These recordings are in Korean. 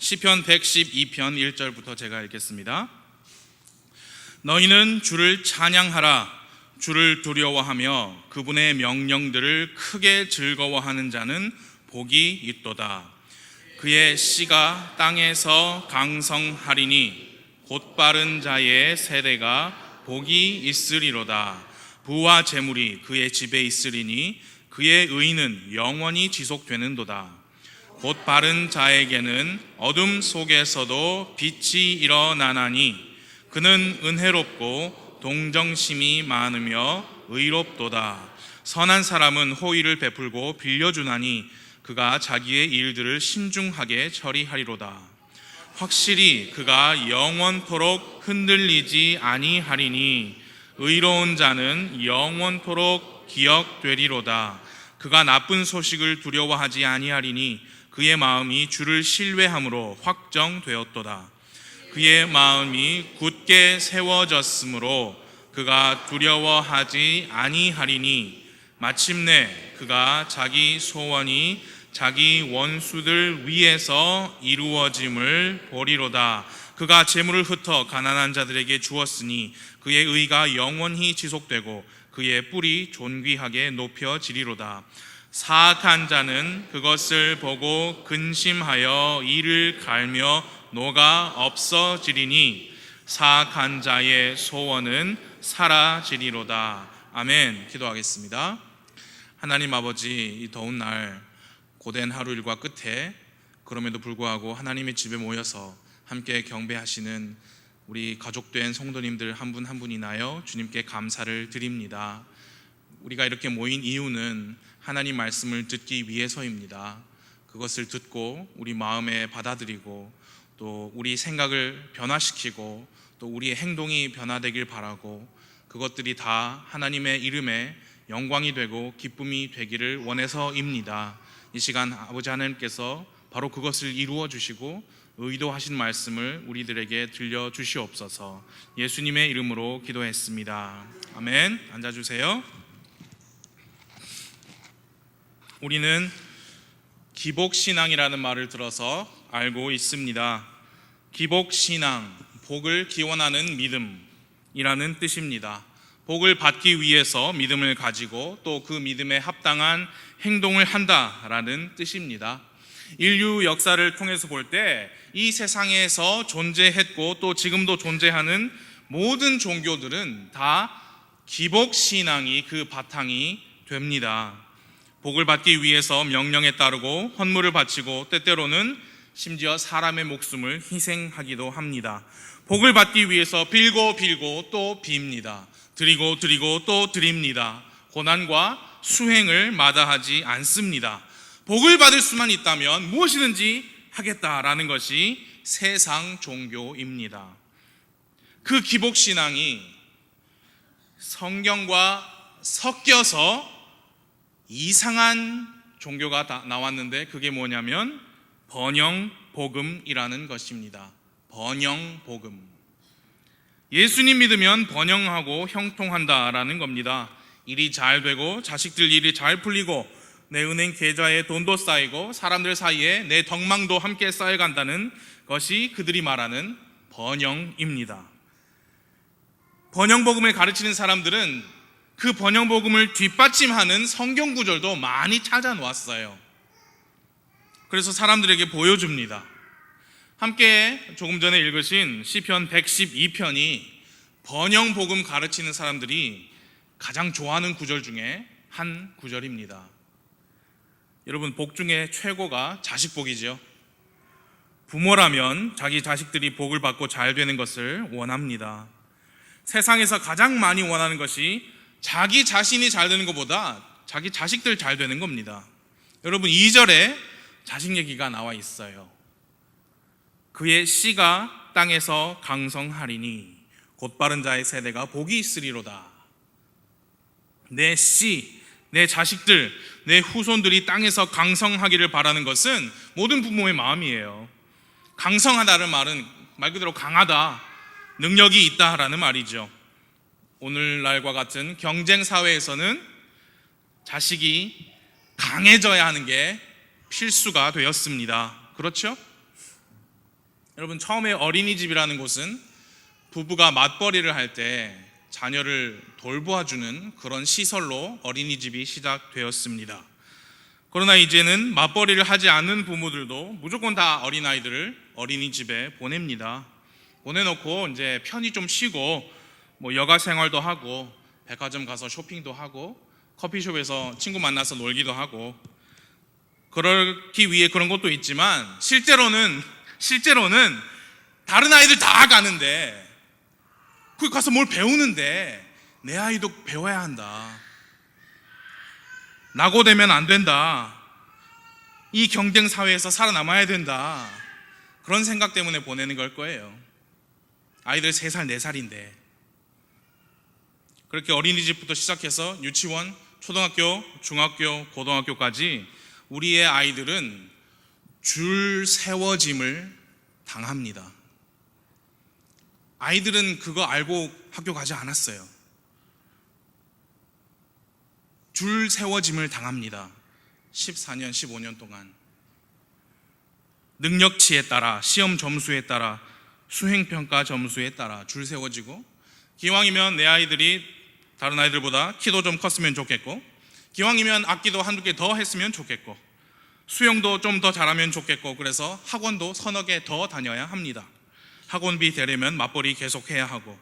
시편 112편 1절부터 제가 읽겠습니다. 너희는 주를 찬양하라. 주를 두려워하며 그분의 명령들을 크게 즐거워하는 자는 복이 있도다. 그의 씨가 땅에서 강성하리니 곧바른 자의 세대가 복이 있으리로다. 부와 재물이 그의 집에 있으리니 그의 의는 영원히 지속되는도다. 곧 바른 자에게는 어둠 속에서도 빛이 일어나나니 그는 은혜롭고 동정심이 많으며 의롭도다. 선한 사람은 호의를 베풀고 빌려주나니 그가 자기의 일들을 신중하게 처리하리로다. 확실히 그가 영원토록 흔들리지 아니하리니 의로운 자는 영원토록 기억되리로다. 그가 나쁜 소식을 두려워하지 아니하리니 그의 마음이 주를 신뢰함으로 확정되었도다. 그의 마음이 굳게 세워졌으므로 그가 두려워하지 아니하리니 마침내 그가 자기 소원이 자기 원수들 위에서 이루어짐을 보리로다. 그가 재물을 흩어 가난한 자들에게 주었으니 그의 의가 영원히 지속되고 그의 뿔이 존귀하게 높여지리로다. 사악한 자는 그것을 보고 근심하여 이를 갈며 노가 없어지리니 사악한 자의 소원은 사라지리로다. 아멘. 기도하겠습니다. 하나님 아버지, 이 더운 날 고된 하루 일과 끝에 그럼에도 불구하고 하나님의 집에 모여서 함께 경배하시는 우리 가족된 성도님들 한 분 한 분이 나여 주님께 감사를 드립니다. 우리가 이렇게 모인 이유는 하나님 말씀을 듣기 위해서입니다. 그것을 듣고 우리 마음에 받아들이고 또 우리 생각을 변화시키고 또 우리의 행동이 변화되길 바라고 그것들이 다 하나님의 이름에 영광이 되고 기쁨이 되기를 원해서입니다. 이 시간 아버지 하나님께서 바로 그것을 이루어 주시고 의도하신 말씀을 우리들에게 들려주시옵소서. 예수님의 이름으로 기도했습니다. 아멘. 앉아주세요. 우리는 기복신앙이라는 말을 들어서 알고 있습니다. 기복신앙, 복을 기원하는 믿음이라는 뜻입니다. 복을 받기 위해서 믿음을 가지고 또 그 믿음에 합당한 행동을 한다라는 뜻입니다. 인류 역사를 통해서 볼 때 이 세상에서 존재했고 또 지금도 존재하는 모든 종교들은 다 기복신앙이 그 바탕이 됩니다. 복을 받기 위해서 명령에 따르고 헌물을 바치고 때때로는 심지어 사람의 목숨을 희생하기도 합니다. 복을 받기 위해서 빌고 또 빕니다. 드리고 또 드립니다. 고난과 수행을 마다하지 않습니다. 복을 받을 수만 있다면 무엇이든지 하겠다라는 것이 세상 종교입니다. 그 기복신앙이 성경과 섞여서 이상한 종교가 나왔는데 그게 뭐냐면 번영복음이라는 것입니다. 번영복음. 예수님 믿으면 번영하고 형통한다라는 겁니다. 일이 잘 되고 자식들 일이 잘 풀리고 내 은행 계좌에 돈도 쌓이고 사람들 사이에 내 덕망도 함께 쌓여간다는 것이 그들이 말하는 번영입니다. 번영복음을 가르치는 사람들은 그 번영복음을 뒷받침하는 성경 구절도 많이 찾아 놓았어요. 그래서 사람들에게 보여줍니다. 함께 조금 전에 읽으신 시편 112편이 번영복음 가르치는 사람들이 가장 좋아하는 구절 중에 한 구절입니다. 여러분, 복 중에 최고가 자식복이죠. 부모라면 자기 자식들이 복을 받고 잘 되는 것을 원합니다. 세상에서 가장 많이 원하는 것이 자기 자신이 잘 되는 것보다 자기 자식들 잘 되는 겁니다. 여러분, 2절에 자식 얘기가 나와 있어요. 그의 씨가 땅에서 강성하리니 곧바른 자의 세대가 복이 있으리로다. 내 씨, 내 자식들, 내 후손들이 땅에서 강성하기를 바라는 것은 모든 부모의 마음이에요. 강성하다는 말은 말 그대로 강하다, 능력이 있다라는 말이죠. 오늘날과 같은 경쟁 사회에서는 자식이 강해져야 하는 게 필수가 되었습니다. 그렇죠? 여러분, 처음에 어린이집이라는 곳은 부부가 맞벌이를 할 때 자녀를 돌보아주는 그런 시설로 어린이집이 시작되었습니다. 그러나 이제는 맞벌이를 하지 않는 부모들도 무조건 다 어린아이들을 어린이집에 보냅니다. 보내놓고 이제 편히 좀 쉬고 여가 생활도 하고 백화점 가서 쇼핑도 하고 커피숍에서 친구 만나서 놀기도 하고 그러기 위해 그런 것도 있지만 실제로는 다른 아이들 다 가는데 거기 가서 뭘 배우는데 내 아이도 배워야 한다. 낙오되면 안 된다. 이 경쟁 사회에서 살아남아야 된다. 그런 생각 때문에 보내는 걸 거예요. 아이들 3살, 4살인데. 그렇게 어린이집부터 시작해서 유치원, 초등학교, 중학교, 고등학교까지 우리의 아이들은 줄 세워짐을 당합니다. 아이들은 그거 알고 학교 가지 않았어요. 줄 세워짐을 당합니다. 14년, 15년 동안 능력치에 따라, 시험 점수에 따라, 수행평가 점수에 따라 줄 세워지고, 기왕이면 내 아이들이 다른 아이들보다 키도 좀 컸으면 좋겠고, 기왕이면 악기도 한두 개 더 했으면 좋겠고, 수영도 좀 더 잘하면 좋겠고, 그래서 학원도 서너 개 더 다녀야 합니다. 학원비 대려면 맞벌이 계속해야 하고.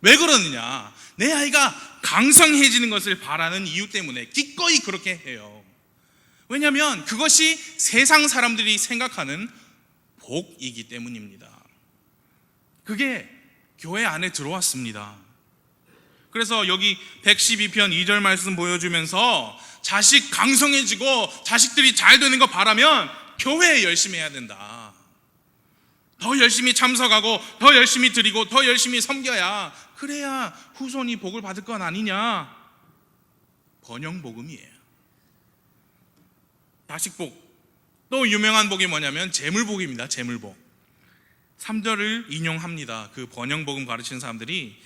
왜 그러느냐? 내 아이가 강성해지는 것을 바라는 이유 때문에 기꺼이 그렇게 해요. 왜냐하면 그것이 세상 사람들이 생각하는 복이기 때문입니다. 그게 교회 안에 들어왔습니다. 그래서 여기 112편 2절 말씀 보여주면서 자식 강성해지고 자식들이 잘 되는 거 바라면 교회에 열심히 해야 된다. 더 열심히 참석하고 더 열심히 드리고 더 열심히 섬겨야, 그래야 후손이 복을 받을 건 아니냐. 번영복음이에요. 자식복. 또 유명한 복이 뭐냐면 재물복입니다. 재물복. 3절을 인용합니다. 그 번영복음 가르치는 사람들이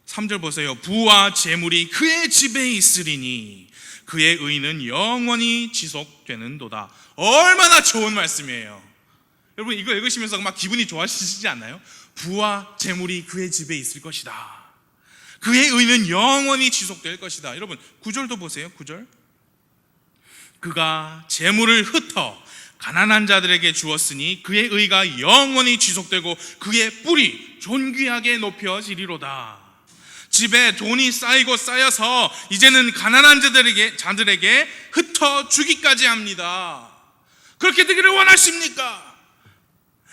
3절 보세요. 부와 재물이 그의 집에 있으리니 그의 의는 영원히 지속되는도다. 얼마나 좋은 말씀이에요. 여러분, 이거 읽으시면서 막 기분이 좋아지시지 않나요? 부와 재물이 그의 집에 있을 것이다. 그의 의는 영원히 지속될 것이다. 여러분, 9절도 보세요. 9절. 그가 재물을 흩어 가난한 자들에게 주었으니 그의 의가 영원히 지속되고 그의 뿔이 존귀하게 높여지리로다. 집에 돈이 쌓이고 쌓여서 이제는 가난한 자들에게 흩어 주기까지 합니다. 그렇게 되기를 원하십니까?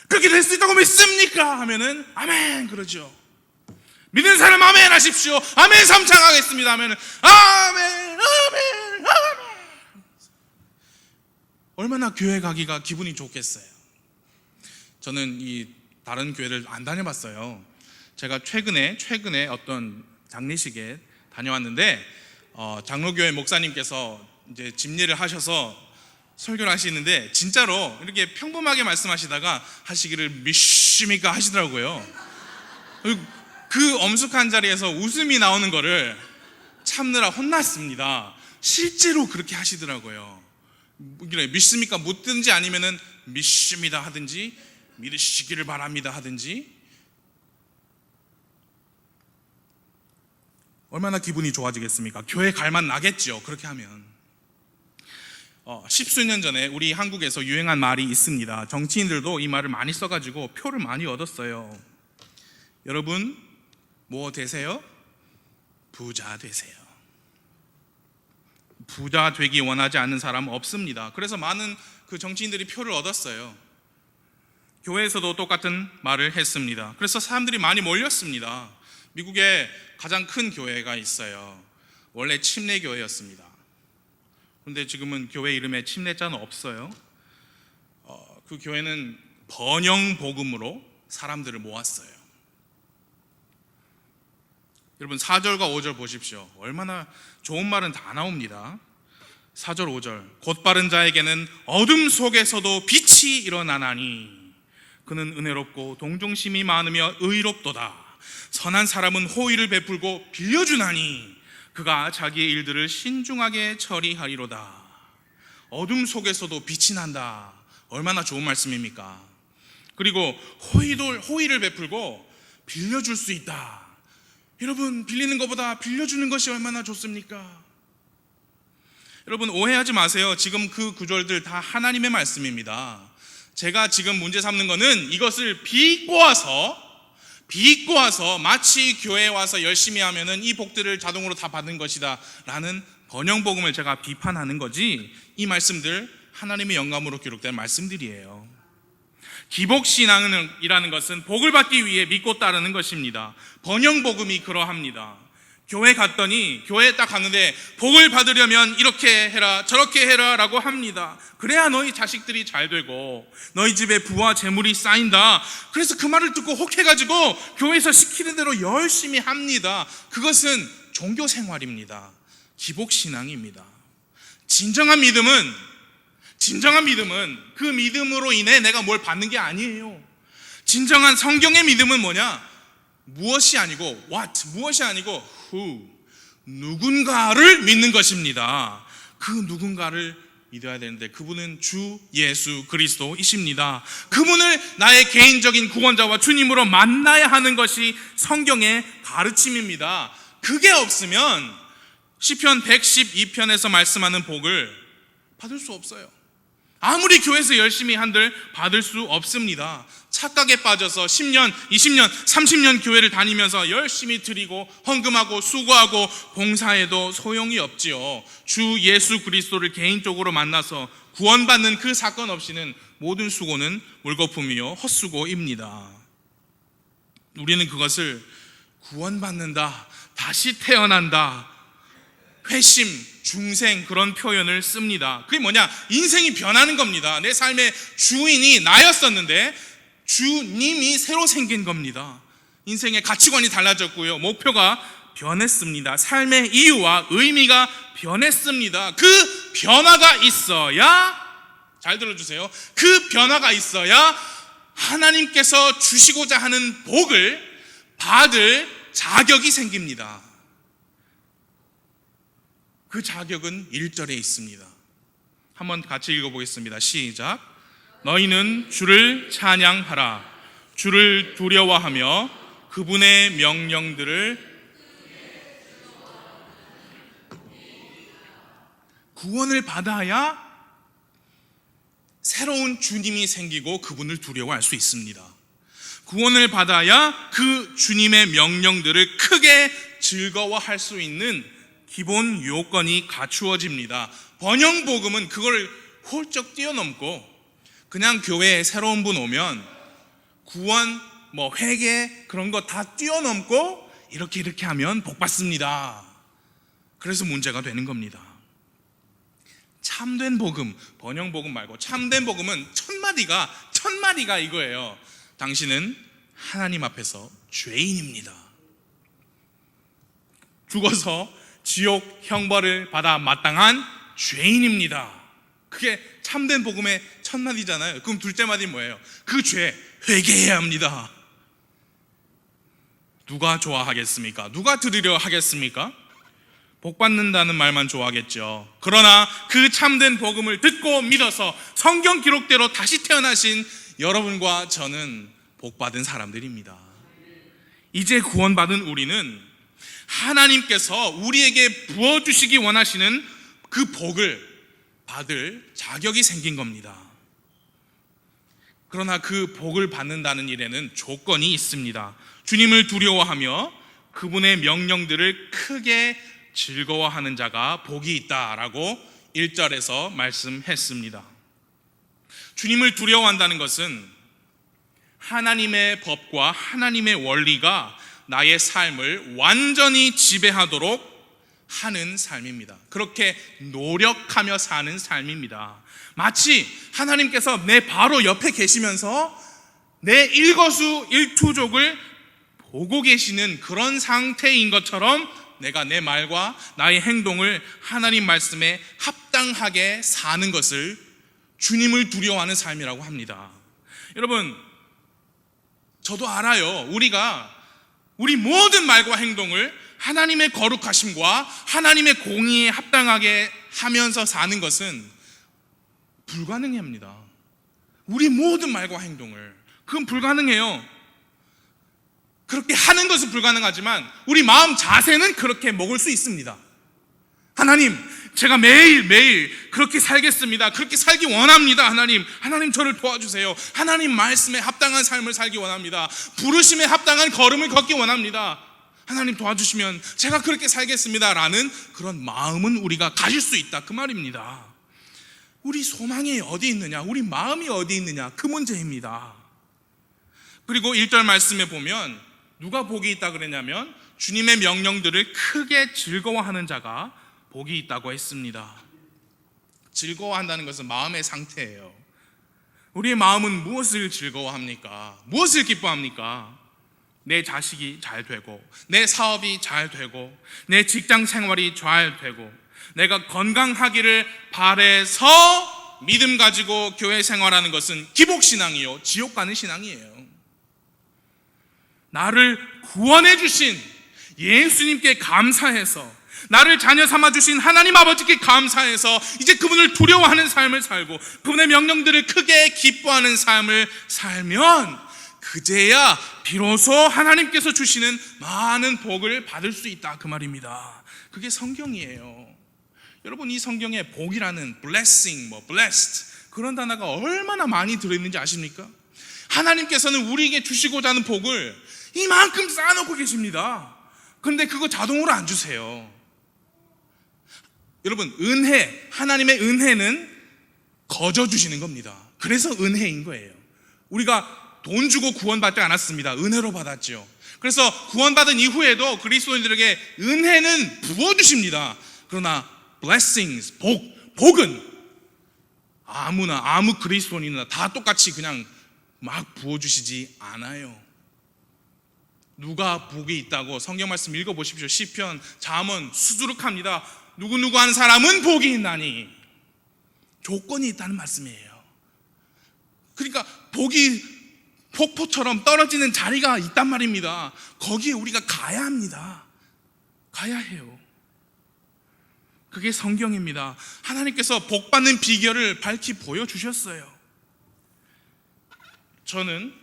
그렇게 될 수 있다고 믿습니까? 하면은 아멘 그러죠. 믿는 사람 아멘 하십시오. 아멘 삼창하겠습니다 하면은 아멘. 얼마나 교회 가기가 기분이 좋겠어요. 저는 이 다른 교회를 안 다녀봤어요. 제가 최근에 어떤 장례식에 다녀왔는데 장로교회 목사님께서 이제 집례를 하셔서 설교를 하시는데 진짜로 이렇게 평범하게 말씀하시다가 하시기를 믿습니까 하시더라고요. 그 엄숙한 자리에서 웃음이 나오는 거를 참느라 혼났습니다. 실제로 그렇게 하시더라고요. 믿습니까 묻든지 아니면은 믿습니다 하든지 믿으시기를 바랍니다 하든지. 얼마나 기분이 좋아지겠습니까? 교회 갈만 나겠죠. 그렇게 하면. 10수년 전에 우리 한국에서 유행한 말이 있습니다. 정치인들도 이 말을 많이 써가지고 표를 많이 얻었어요. 여러분, 뭐 되세요? 부자 되세요. 부자 되기 원하지 않는 사람은 없습니다. 그래서 많은 그 정치인들이 표를 얻었어요. 교회에서도 똑같은 말을 했습니다. 그래서 사람들이 많이 몰렸습니다. 미국에 가장 큰 교회가 있어요. 원래 침례교회였습니다. 그런데 지금은 교회 이름에 침례자는 없어요. 그 교회는 번영복음으로 사람들을 모았어요. 여러분 4절과 5절 보십시오. 얼마나 좋은 말은 다 나옵니다. 4절 5절. 곧 바른 자에게는 어둠 속에서도 빛이 일어나나니 그는 은혜롭고 동정심이 많으며 의롭도다. 선한 사람은 호의를 베풀고 빌려주나니 그가 자기의 일들을 신중하게 처리하리로다. 어둠 속에서도 빛이 난다. 얼마나 좋은 말씀입니까? 그리고 호의를 베풀고 빌려줄 수 있다. 여러분, 빌리는 것보다 빌려주는 것이 얼마나 좋습니까? 여러분, 오해하지 마세요. 지금 그 구절들 다 하나님의 말씀입니다. 제가 지금 문제 삼는 거는 이것을 비꼬아서 마치 교회에 와서 열심히 하면은 이 복들을 자동으로 다 받는 것이다 라는 번영복음을 제가 비판하는 거지, 이 말씀들 하나님의 영감으로 기록된 말씀들이에요. 기복신앙이라는 것은 복을 받기 위해 믿고 따르는 것입니다. 번영복음이 그러합니다. 교회 갔더니, 교회에 딱 갔는데 복을 받으려면 이렇게 해라 저렇게 해라 라고 합니다. 그래야 너희 자식들이 잘 되고 너희 집에 부와 재물이 쌓인다. 그래서 그 말을 듣고 혹해가지고 교회에서 시키는 대로 열심히 합니다. 그것은 종교생활입니다. 기복신앙입니다. 진정한 믿음은 그 믿음으로 인해 내가 뭘 받는 게 아니에요. 진정한 성경의 믿음은 뭐냐? 무엇이 아니고 who, 누군가를 믿는 것입니다. 그 누군가를 믿어야 되는데 그분은 주 예수 그리스도이십니다. 그분을 나의 개인적인 구원자와 주님으로 만나야 하는 것이 성경의 가르침입니다. 그게 없으면 시편 112편에서 말씀하는 복을 받을 수 없어요. 아무리 교회에서 열심히 한들 받을 수 없습니다. 착각에 빠져서 10년, 20년, 30년 교회를 다니면서 열심히 드리고 헌금하고 수고하고 봉사해도 소용이 없지요. 주 예수 그리스도를 개인적으로 만나서 구원받는 그 사건 없이는 모든 수고는 물거품이요 헛수고입니다. 우리는 그것을 구원받는다, 다시 태어난다, 회심, 중생, 그런 표현을 씁니다. 그게 뭐냐? 인생이 변하는 겁니다. 내 삶의 주인이 나였었는데 주님이 새로 생긴 겁니다. 인생의 가치관이 달라졌고요, 목표가 변했습니다. 삶의 이유와 의미가 변했습니다. 그 변화가 있어야, 잘 들어주세요, 그 변화가 있어야 하나님께서 주시고자 하는 복을 받을 자격이 생깁니다. 그 자격은 1절에 있습니다. 한번 같이 읽어보겠습니다. 시작. 너희는 주를 찬양하라. 주를 두려워하며 그분의 명령들을. 구원을 받아야 새로운 주님이 생기고 그분을 두려워할 수 있습니다. 구원을 받아야 그 주님의 명령들을 크게 즐거워할 수 있는 기본 요건이 갖추어집니다. 번영복음은 그걸 훌쩍 뛰어넘고, 그냥 교회에 새로운 분 오면 구원, 회개 그런 거 다 뛰어넘고 이렇게 하면 복 받습니다. 그래서 문제가 되는 겁니다. 참된 복음, 번영복음 말고 참된 복음은 첫 마디가 이거예요. 당신은 하나님 앞에서 죄인입니다. 죽어서 지옥 형벌을 받아 마땅한 죄인입니다. 그게 참된 복음의 첫 마디잖아요. 그럼 둘째 마디는 뭐예요? 그 죄 회개해야 합니다. 누가 좋아하겠습니까? 누가 들으려 하겠습니까? 복 받는다는 말만 좋아하겠죠. 그러나 그 참된 복음을 듣고 믿어서 성경 기록대로 다시 태어나신 여러분과 저는 복 받은 사람들입니다. 이제 구원받은 우리는 하나님께서 우리에게 부어주시기 원하시는 그 복을 받을 자격이 생긴 겁니다. 그러나 그 복을 받는다는 일에는 조건이 있습니다. 주님을 두려워하며 그분의 명령들을 크게 즐거워하는 자가 복이 있다라고 1절에서 말씀했습니다. 주님을 두려워한다는 것은 하나님의 법과 하나님의 원리가 나의 삶을 완전히 지배하도록 하는 삶입니다. 그렇게 노력하며 사는 삶입니다. 마치 하나님께서 내 바로 옆에 계시면서 내 일거수일투족을 보고 계시는 그런 상태인 것처럼 내가 내 말과 나의 행동을 하나님 말씀에 합당하게 사는 것을 주님을 두려워하는 삶이라고 합니다. 여러분, 저도 알아요. 우리 모든 말과 행동을 하나님의 거룩하심과 하나님의 공의에 합당하게 하면서 사는 것은 불가능합니다. 우리 모든 말과 행동을. 그건 불가능해요. 그렇게 하는 것은 불가능하지만 우리 마음 자세는 그렇게 먹을 수 있습니다. 하나님, 제가 매일매일 그렇게 살겠습니다. 그렇게 살기 원합니다. 하나님 저를 도와주세요. 하나님 말씀에 합당한 삶을 살기 원합니다. 부르심에 합당한 걸음을 걷기 원합니다. 하나님 도와주시면 제가 그렇게 살겠습니다 라는 그런 마음은 우리가 가질 수 있다, 그 말입니다. 우리 소망이 어디 있느냐, 우리 마음이 어디 있느냐, 그 문제입니다. 그리고 1절 말씀에 보면 누가 복이 있다 그랬냐면 주님의 명령들을 크게 즐거워하는 자가 복이 있다고 했습니다. 즐거워한다는 것은 마음의 상태예요. 우리의 마음은 무엇을 즐거워합니까? 무엇을 기뻐합니까? 내 자식이 잘 되고, 내 사업이 잘 되고, 내 직장 생활이 잘 되고, 내가 건강하기를 바래서 믿음 가지고 교회 생활하는 것은 기복신앙이요, 지옥 가는 신앙이에요. 나를 구원해 주신 예수님께 감사해서, 나를 자녀 삼아 주신 하나님 아버지께 감사해서 이제 그분을 두려워하는 삶을 살고 그분의 명령들을 크게 기뻐하는 삶을 살면 그제야 비로소 하나님께서 주시는 많은 복을 받을 수 있다, 그 말입니다. 그게 성경이에요. 여러분, 이 성경에 복이라는 blessing, blessed 그런 단어가 얼마나 많이 들어있는지 아십니까? 하나님께서는 우리에게 주시고자 하는 복을 이만큼 쌓아놓고 계십니다. 그런데 그거 자동으로 안 주세요. 여러분, 은혜, 하나님의 은혜는 거저 주시는 겁니다. 그래서 은혜인 거예요. 우리가 돈 주고 구원받지 않았습니다. 은혜로 받았죠. 그래서 구원받은 이후에도 그리스도인들에게 은혜는 부어주십니다. 그러나 blessings, 복은 아무나, 아무 그리스도인이나 다 똑같이 그냥 막 부어주시지 않아요. 누가 복이 있다고 성경 말씀 읽어보십시오. 시편, 잠언 수두룩합니다. 누구누구 한 사람은 복이 있나니, 조건이 있다는 말씀이에요. 그러니까 복이 폭포처럼 떨어지는 자리가 있단 말입니다. 거기에 우리가 가야 합니다. 가야 해요. 그게 성경입니다. 하나님께서 복 받는 비결을 밝히 보여주셨어요. 저는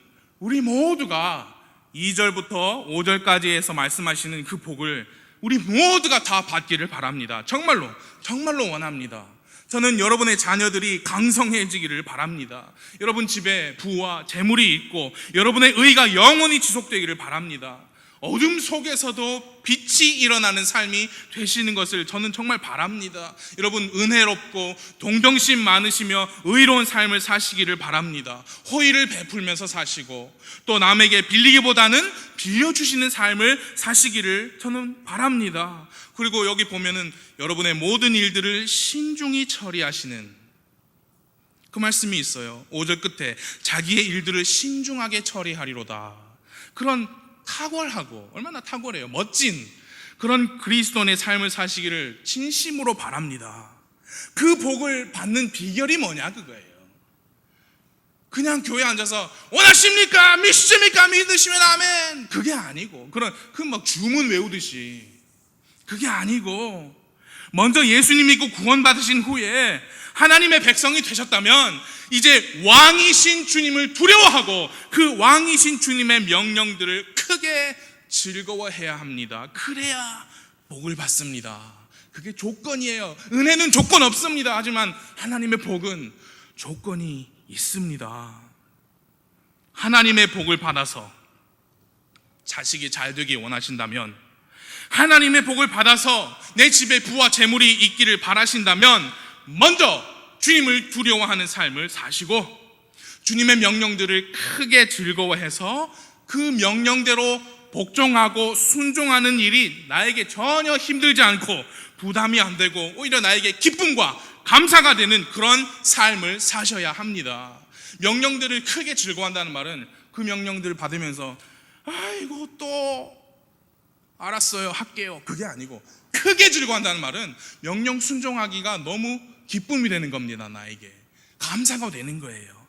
우리 모두가 2절부터 5절까지에서 말씀하시는 그 복을 우리 모두가 다 받기를 바랍니다. 정말로 원합니다. 저는 여러분의 자녀들이 강성해지기를 바랍니다. 여러분 집에 부와 재물이 있고 여러분의 의가 영원히 지속되기를 바랍니다. 어둠 속에서도 빛이 일어나는 삶이 되시는 것을 저는 정말 바랍니다. 여러분, 은혜롭고 동정심 많으시며 의로운 삶을 사시기를 바랍니다. 호의를 베풀면서 사시고 또 남에게 빌리기보다는 빌려주시는 삶을 사시기를 저는 바랍니다. 그리고 여기 보면은 여러분의 모든 일들을 신중히 처리하시는 그 말씀이 있어요. 5절 끝에 자기의 일들을 신중하게 처리하리로다. 그런 탁월하고, 얼마나 탁월해요, 멋진 그런 그리스도인의 삶을 사시기를 진심으로 바랍니다. 그 복을 받는 비결이 뭐냐, 그거예요. 그냥 교회에 앉아서 원하십니까? 믿으십니까? 믿으시면 아멘, 그게 아니고, 그 막 주문 외우듯이 그게 아니고, 먼저 예수님 믿고 구원받으신 후에 하나님의 백성이 되셨다면 이제 왕이신 주님을 두려워하고 그 왕이신 주님의 명령들을 크게 즐거워해야 합니다. 그래야 복을 받습니다. 그게 조건이에요. 은혜는 조건 없습니다. 하지만 하나님의 복은 조건이 있습니다. 하나님의 복을 받아서 자식이 잘 되기 원하신다면, 하나님의 복을 받아서 내 집에 부와 재물이 있기를 바라신다면 먼저 주님을 두려워하는 삶을 사시고 주님의 명령들을 크게 즐거워해서 그 명령대로 복종하고 순종하는 일이 나에게 전혀 힘들지 않고 부담이 안 되고 오히려 나에게 기쁨과 감사가 되는 그런 삶을 사셔야 합니다. 명령들을 크게 즐거워한다는 말은 그 명령들을 받으면서 아이고 또 알았어요, 할게요, 그게 아니고, 크게 즐거워한다는 말은 명령 순종하기가 너무 기쁨이 되는 겁니다. 나에게 감사가 되는 거예요.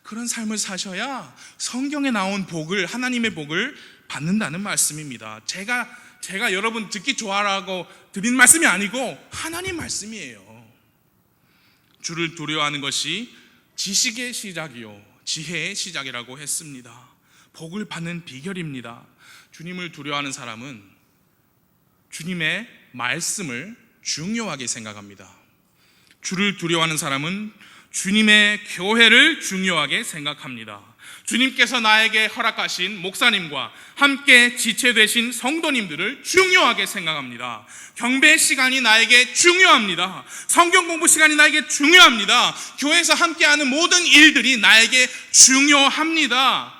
그런 삶을 사셔야 성경에 나온 복을, 하나님의 복을 받는다는 말씀입니다. 제가 여러분 듣기 좋아라고 드린 말씀이 아니고 하나님 말씀이에요. 주를 두려워하는 것이 지식의 시작이요 지혜의 시작이라고 했습니다. 복을 받는 비결입니다. 주님을 두려워하는 사람은 주님의 말씀을 중요하게 생각합니다. 주를 두려워하는 사람은 주님의 교회를 중요하게 생각합니다. 주님께서 나에게 허락하신 목사님과 함께 지체되신 성도님들을 중요하게 생각합니다. 경배 시간이 나에게 중요합니다. 성경 공부 시간이 나에게 중요합니다. 교회에서 함께하는 모든 일들이 나에게 중요합니다.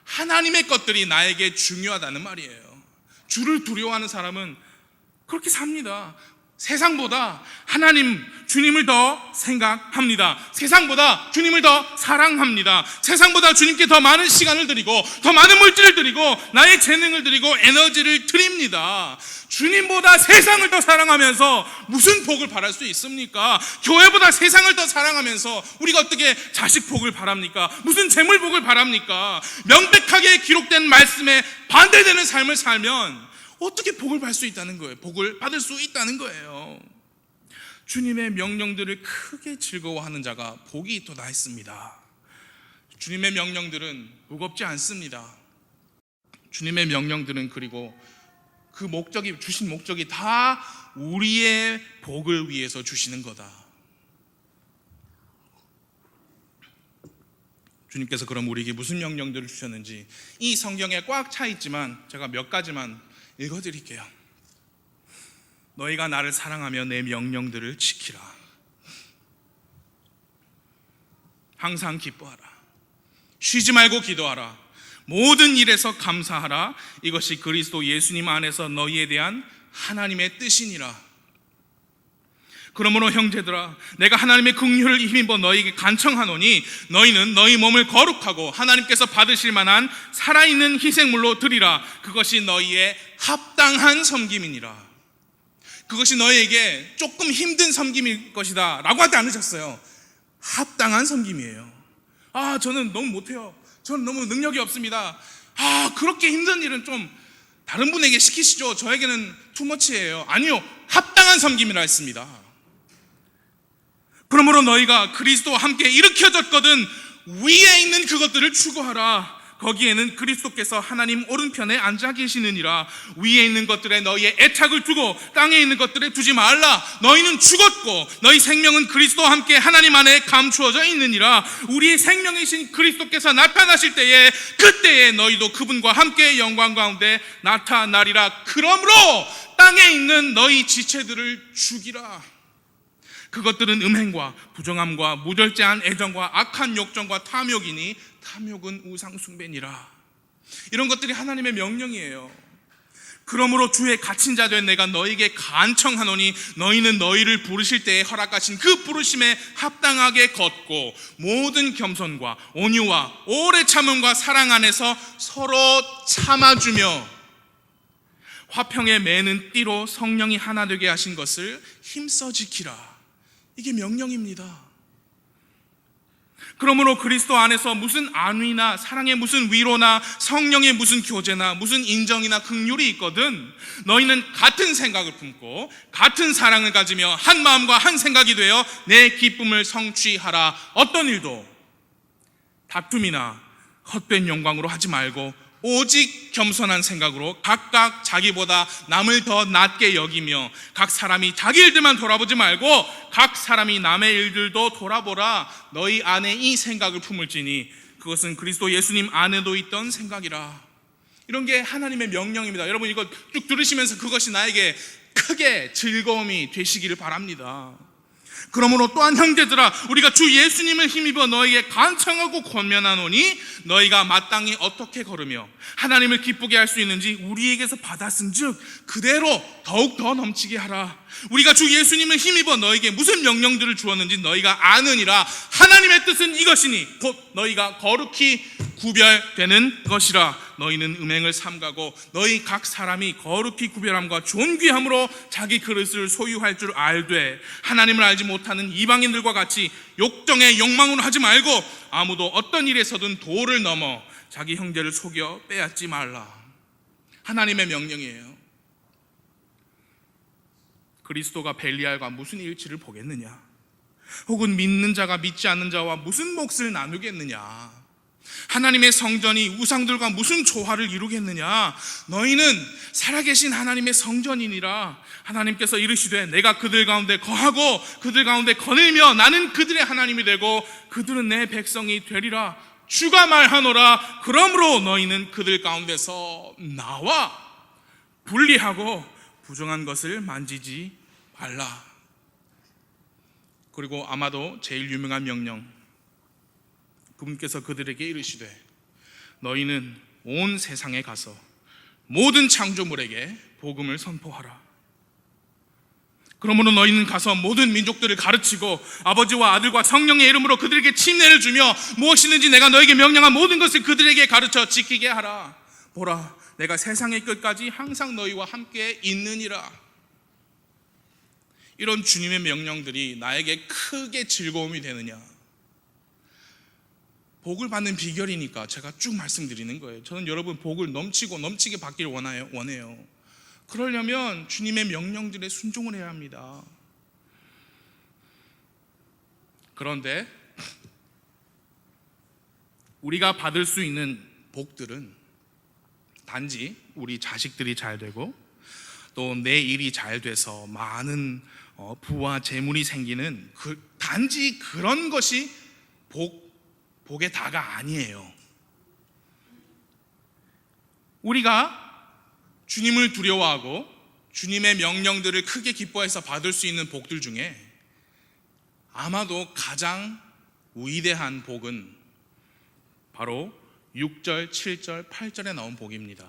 하나님의 것들이 나에게 중요하다는 말이에요. 주를 두려워하는 사람은 그렇게 삽니다. 세상보다 하나님, 주님을 더 생각합니다. 세상보다 주님을 더 사랑합니다. 세상보다 주님께 더 많은 시간을 드리고 더 많은 물질을 드리고 나의 재능을 드리고 에너지를 드립니다. 주님보다 세상을 더 사랑하면서 무슨 복을 바랄 수 있습니까? 교회보다 세상을 더 사랑하면서 우리가 어떻게 자식 복을 바랍니까? 무슨 재물 복을 바랍니까? 명백하게 기록된 말씀에 반대되는 삶을 살면 어떻게 복을 받을 수 있다는 거예요? 복을 받을 수 있다는 거예요. 주님의 명령들을 크게 즐거워하는 자가 복이 있도다 했습니다. 주님의 명령들은 무겁지 않습니다. 주님의 명령들은 그리고 그 목적이, 주신 목적이 다 우리의 복을 위해서 주시는 거다. 주님께서 그럼 우리에게 무슨 명령들을 주셨는지 이 성경에 꽉 차 있지만 제가 몇 가지만 읽어드릴게요. 너희가 나를 사랑하며 내 명령들을 지키라. 항상 기뻐하라. 쉬지 말고 기도하라. 모든 일에서 감사하라. 이것이 그리스도 예수님 안에서 너희에 대한 하나님의 뜻이니라. 그러므로 형제들아, 내가 하나님의 긍휼을 힘입어 너희에게 간청하노니 너희는 너희 몸을 거룩하고 하나님께서 받으실 만한 살아있는 희생물로 드리라. 그것이 너희의 합당한 섬김이니라. 그것이 너희에게 조금 힘든 섬김일 것이다 라고 하지 않으셨어요. 합당한 섬김이에요. 저는 너무 못해요. 저는 너무 능력이 없습니다. 그렇게 힘든 일은 좀 다른 분에게 시키시죠. 저에게는 투머치예요. 아니요, 합당한 섬김이라 했습니다. 그러므로 너희가 그리스도와 함께 일으켜졌거든 위에 있는 그것들을 추구하라. 거기에는 그리스도께서 하나님 오른편에 앉아 계시느니라. 위에 있는 것들에 너희의 애착을 두고 땅에 있는 것들에 두지 말라. 너희는 죽었고 너희 생명은 그리스도와 함께 하나님 안에 감추어져 있느니라. 우리의 생명이신 그리스도께서 나타나실 때에 그때에 너희도 그분과 함께 영광 가운데 나타나리라. 그러므로 땅에 있는 너희 지체들을 죽이라. 그것들은 음행과 부정함과 무절제한 애정과 악한 욕정과 탐욕이니 탐욕은 우상 숭배니라. 이런 것들이 하나님의 명령이에요. 그러므로 주의 갇힌 자 된 내가 너희에게 간청하노니 너희는 너희를 부르실 때에 허락하신 그 부르심에 합당하게 걷고 모든 겸손과 온유와 오래 참음과 사랑 안에서 서로 참아주며 화평에 매는 띠로 성령이 하나 되게 하신 것을 힘써 지키라. 이게 명령입니다. 그러므로 그리스도 안에서 무슨 안위나 사랑의 무슨 위로나 성령의 무슨 교제나 무슨 인정이나 긍휼이 있거든 너희는 같은 생각을 품고 같은 사랑을 가지며 한 마음과 한 생각이 되어 내 기쁨을 성취하라. 어떤 일도 다툼이나 헛된 영광으로 하지 말고 오직 겸손한 생각으로 각각 자기보다 남을 더 낮게 여기며 각 사람이 자기 일들만 돌아보지 말고 각 사람이 남의 일들도 돌아보라. 너희 안에 이 생각을 품을지니 그것은 그리스도 예수님 안에도 있던 생각이라. 이런 게 하나님의 명령입니다. 여러분 이거 쭉 들으시면서 그것이 나에게 크게 즐거움이 되시기를 바랍니다. 그러므로 또한 형제들아, 우리가 주 예수님을 힘입어 너희에게 간청하고 권면하노니 너희가 마땅히 어떻게 걸으며 하나님을 기쁘게 할 수 있는지 우리에게서 받았은즉 그대로 더욱 더 넘치게 하라. 우리가 주 예수님을 힘입어 너희에게 무슨 명령들을 주었는지 너희가 아느니라. 하나님의 뜻은 이것이니 곧 너희가 거룩히 구별되는 것이라. 너희는 음행을 삼가고 너희 각 사람이 거룩히 구별함과 존귀함으로 자기 그릇을 소유할 줄 알되 하나님을 알지 못하는 이방인들과 같이 욕정의 욕망으로 하지 말고 아무도 어떤 일에서든 도를 넘어 자기 형제를 속여 빼앗지 말라. 하나님의 명령이에요. 그리스도가 벨리알과 무슨 일치를 보겠느냐? 혹은 믿는 자가 믿지 않는 자와 무슨 몫을 나누겠느냐? 하나님의 성전이 우상들과 무슨 조화를 이루겠느냐? 너희는 살아계신 하나님의 성전이니라. 하나님께서 이르시되 내가 그들 가운데 거하고 그들 가운데 거닐며 나는 그들의 하나님이 되고 그들은 내 백성이 되리라. 주가 말하노라. 그러므로 너희는 그들 가운데서 나와 분리하고 부정한 것을 만지지 말라. 그리고 아마도 제일 유명한 명령, 그분께서 그들에게 이르시되 너희는 온 세상에 가서 모든 창조물에게 복음을 선포하라. 그러므로 너희는 가서 모든 민족들을 가르치고 아버지와 아들과 성령의 이름으로 그들에게 침례를 주며 무엇이든지 내가 너에게 명령한 모든 것을 그들에게 가르쳐 지키게 하라. 보라, 내가 세상의 끝까지 항상 너희와 함께 있느니라. 이런 주님의 명령들이 나에게 크게 즐거움이 되느냐? 복을 받는 비결이니까 제가 쭉 말씀드리는 거예요. 저는 여러분 복을 넘치고 넘치게 받기를 원해요. 그러려면 주님의 명령들에 순종을 해야 합니다. 그런데 우리가 받을 수 있는 복들은 단지 우리 자식들이 잘 되고 또 내 일이 잘 돼서 많은 부와 재물이 생기는 단지 그런 것이 복의 다가 아니에요. 우리가 주님을 두려워하고 주님의 명령들을 크게 기뻐해서 받을 수 있는 복들 중에 아마도 가장 위대한 복은 바로 6절, 7절, 8절에 나온 복입니다.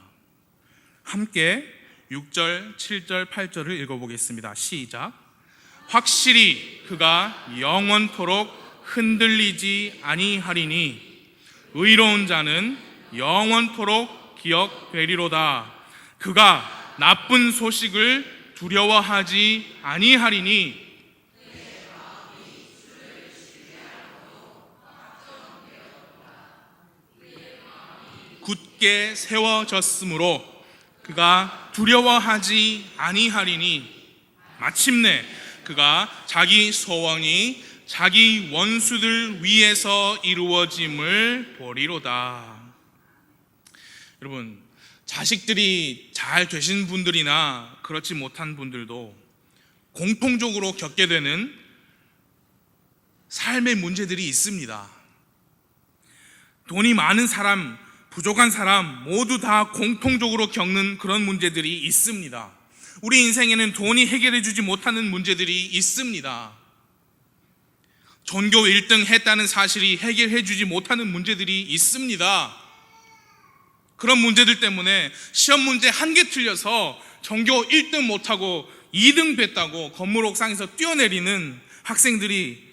함께 6절, 7절, 8절을 읽어보겠습니다. 시작. 확실히 그가 영원토록 흔들리지 아니하리니 의로운 자는 영원토록 기억되리로다. 그가 나쁜 소식을 두려워하지 아니하리니 굳게 세워졌으므로 그가 두려워하지 아니하리니 마침내 그가 자기 소원이 자기 원수들 위에서 이루어짐을 보리로다. 여러분, 자식들이 잘 되신 분들이나 그렇지 못한 분들도 공통적으로 겪게 되는 삶의 문제들이 있습니다. 돈이 많은 사람, 부족한 사람 모두 다 공통적으로 겪는 그런 문제들이 있습니다. 우리 인생에는 돈이 해결해 주지 못하는 문제들이 있습니다. 전교 1등 했다는 사실이 해결해 주지 못하는 문제들이 있습니다. 그런 문제들 때문에 시험 문제 한 개 틀려서 전교 1등 못하고 2등 됐다고 건물 옥상에서 뛰어내리는 학생들이,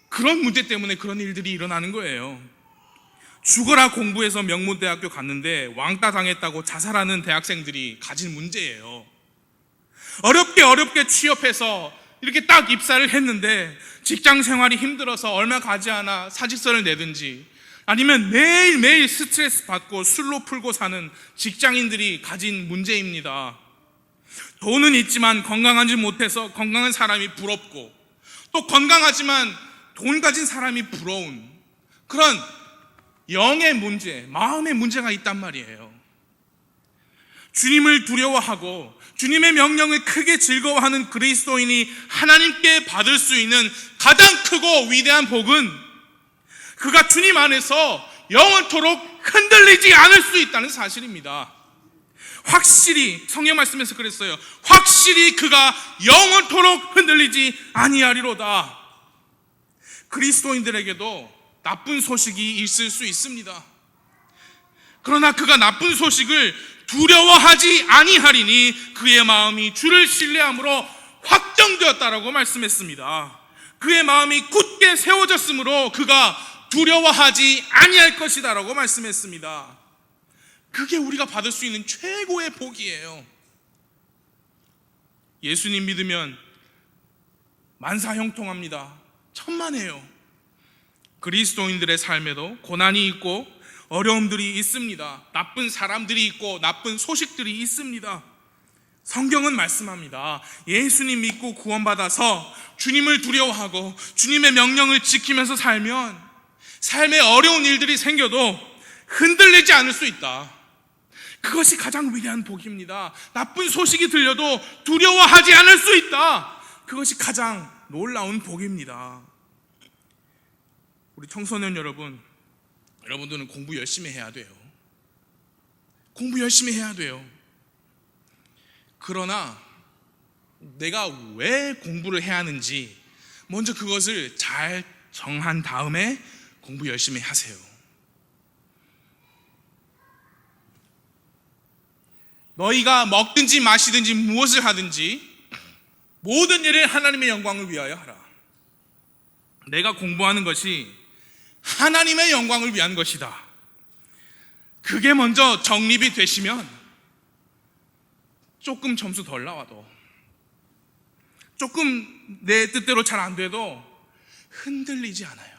그런 문제 때문에 그런 일들이 일어나는 거예요. 죽어라 공부해서 명문대학교 갔는데 왕따 당했다고 자살하는 대학생들이 가진 문제예요. 어렵게 취업해서 이렇게 딱 입사를 했는데 직장 생활이 힘들어서 얼마 가지 않아 사직서를 내든지, 아니면 매일매일 스트레스 받고 술로 풀고 사는 직장인들이 가진 문제입니다. 돈은 있지만 건강하지 못해서 건강한 사람이 부럽고, 또 건강하지만 돈 가진 사람이 부러운 그런 영의 문제, 마음의 문제가 있단 말이에요. 주님을 두려워하고 주님의 명령을 크게 즐거워하는 그리스도인이 하나님께 받을 수 있는 가장 크고 위대한 복은 그가 주님 안에서 영원토록 흔들리지 않을 수 있다는 사실입니다. 확실히, 성경 말씀에서 그랬어요. 확실히 그가 영원토록 흔들리지 아니하리로다. 그리스도인들에게도 나쁜 소식이 있을 수 있습니다. 그러나 그가 나쁜 소식을 두려워하지 아니하리니 그의 마음이 주를 신뢰함으로 확정되었다라고 말씀했습니다. 그의 마음이 굳게 세워졌으므로 그가 두려워하지 아니할 것이다라고 말씀했습니다. 그게 우리가 받을 수 있는 최고의 복이에요. 예수님 믿으면 만사형통합니다. 천만에요. 그리스도인들의 삶에도 고난이 있고 어려움들이 있습니다. 나쁜 사람들이 있고 나쁜 소식들이 있습니다. 성경은 말씀합니다. 예수님 믿고 구원받아서 주님을 두려워하고 주님의 명령을 지키면서 살면 삶에 어려운 일들이 생겨도 흔들리지 않을 수 있다. 그것이 가장 위대한 복입니다. 나쁜 소식이 들려도 두려워하지 않을 수 있다. 그것이 가장 놀라운 복입니다. 우리 청소년 여러분, 여러분들은 공부 열심히 해야 돼요. 공부 열심히 해야 돼요. 그러나 내가 왜 공부를 해야 하는지 먼저 그것을 잘 정한 다음에 공부 열심히 하세요. 너희가 먹든지 마시든지 무엇을 하든지 모든 일을 하나님의 영광을 위하여 하라. 내가 공부하는 것이 하나님의 영광을 위한 것이다. 그게 먼저 정립이 되시면 조금 점수 덜 나와도, 조금 내 뜻대로 잘 안 돼도 흔들리지 않아요.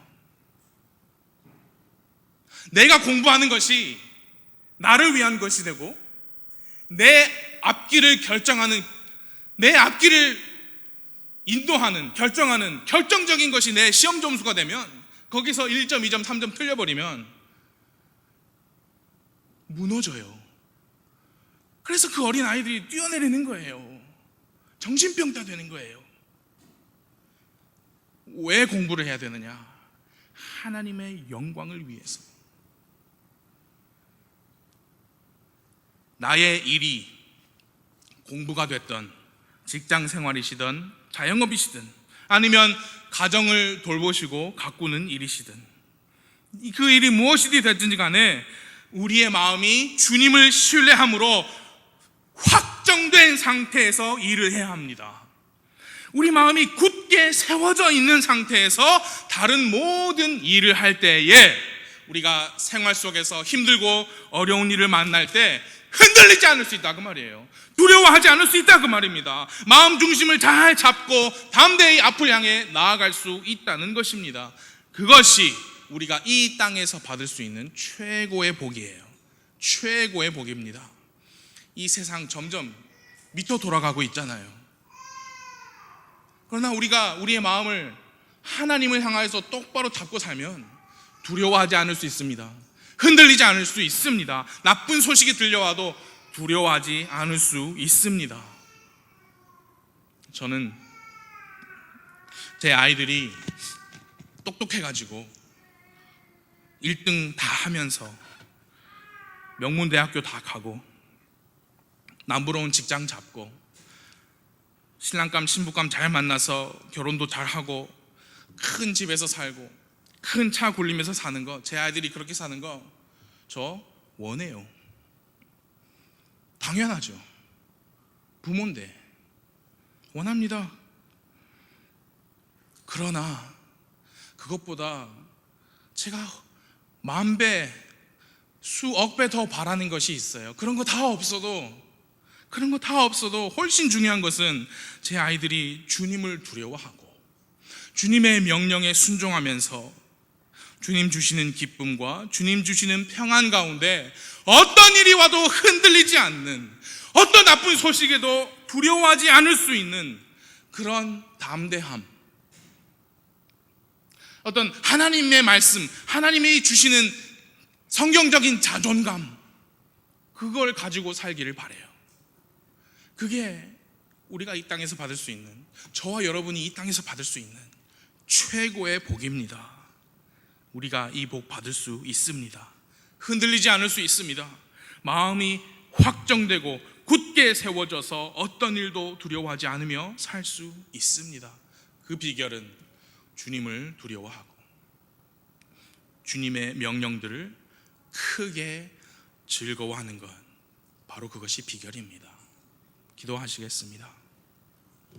내가 공부하는 것이 나를 위한 것이 되고 내 앞길을 결정하는, 내 앞길을 인도하는, 결정하는 결정적인 것이 내 시험 점수가 되면, 거기서 1점, 2점, 3점 틀려버리면 무너져요. 그래서 그 어린 아이들이 뛰어내리는 거예요. 정신병자 되는 거예요. 왜 공부를 해야 되느냐? 하나님의 영광을 위해서. 나의 일이 공부가 됐던, 직장 생활이시든 자영업이시든 아니면 가정을 돌보시고 가꾸는 일이시든, 그 일이 무엇이든 됐든지 간에 우리의 마음이 주님을 신뢰함으로 확정된 상태에서 일을 해야 합니다. 우리 마음이 굳게 세워져 있는 상태에서 다른 모든 일을 할 때에 우리가 생활 속에서 힘들고 어려운 일을 만날 때 흔들리지 않을 수 있다 그 말이에요. 두려워하지 않을 수 있다 그 말입니다. 마음 중심을 잘 잡고 담대히 앞을 향해 나아갈 수 있다는 것입니다. 그것이 우리가 이 땅에서 받을 수 있는 최고의 복이에요. 최고의 복입니다. 이 세상 점점 미쳐 돌아가고 있잖아요. 그러나 우리가 우리의 마음을 하나님을 향해서 똑바로 잡고 살면 두려워하지 않을 수 있습니다. 흔들리지 않을 수 있습니다. 나쁜 소식이 들려와도 두려워하지 않을 수 있습니다. 저는 제 아이들이 똑똑해가지고 1등 다 하면서 명문대학교 다 가고 남부러운 직장 잡고 신랑감 신부감 잘 만나서 결혼도 잘하고 큰 집에서 살고 큰 차 굴리면서 사는 거, 제 아이들이 그렇게 사는 거 저 원해요. 당연하죠. 부모인데 원합니다. 그러나 그것보다 제가 10,000배, 수억 배 더 바라는 것이 있어요. 그런 거 다 없어도 훨씬 중요한 것은 제 아이들이 주님을 두려워하고 주님의 명령에 순종하면서 주님 주시는 기쁨과 주님 주시는 평안 가운데 어떤 일이 와도 흔들리지 않는, 어떤 나쁜 소식에도 두려워하지 않을 수 있는 그런 담대함, 어떤 하나님의 말씀, 하나님이 주시는 성경적인 자존감, 그걸 가지고 살기를 바라요. 그게 우리가 이 땅에서 받을 수 있는, 저와 여러분이 이 땅에서 받을 수 있는 최고의 복입니다. 우리가 이 복 받을 수 있습니다. 흔들리지 않을 수 있습니다. 마음이 확정되고 굳게 세워져서 어떤 일도 두려워하지 않으며 살 수 있습니다. 그 비결은 주님을 두려워하고 주님의 명령들을 크게 즐거워하는 것, 바로 그것이 비결입니다. 기도하시겠습니다.